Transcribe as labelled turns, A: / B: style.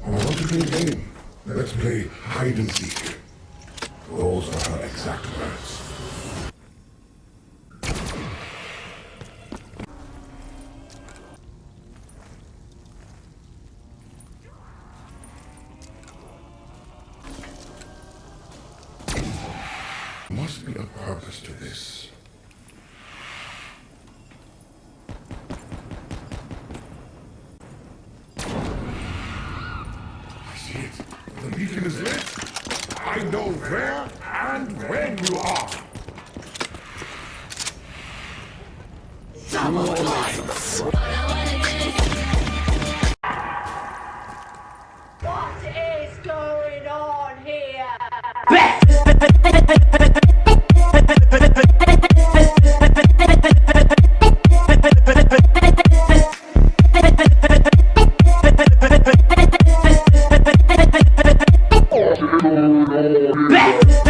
A: I want to play a game. Let's play hide and seek. Those are her exact words. Must be a purpose to this. I see it. The beacon is lit. I know where and when you are. Double lights.
B: What is going on here?
C: Back!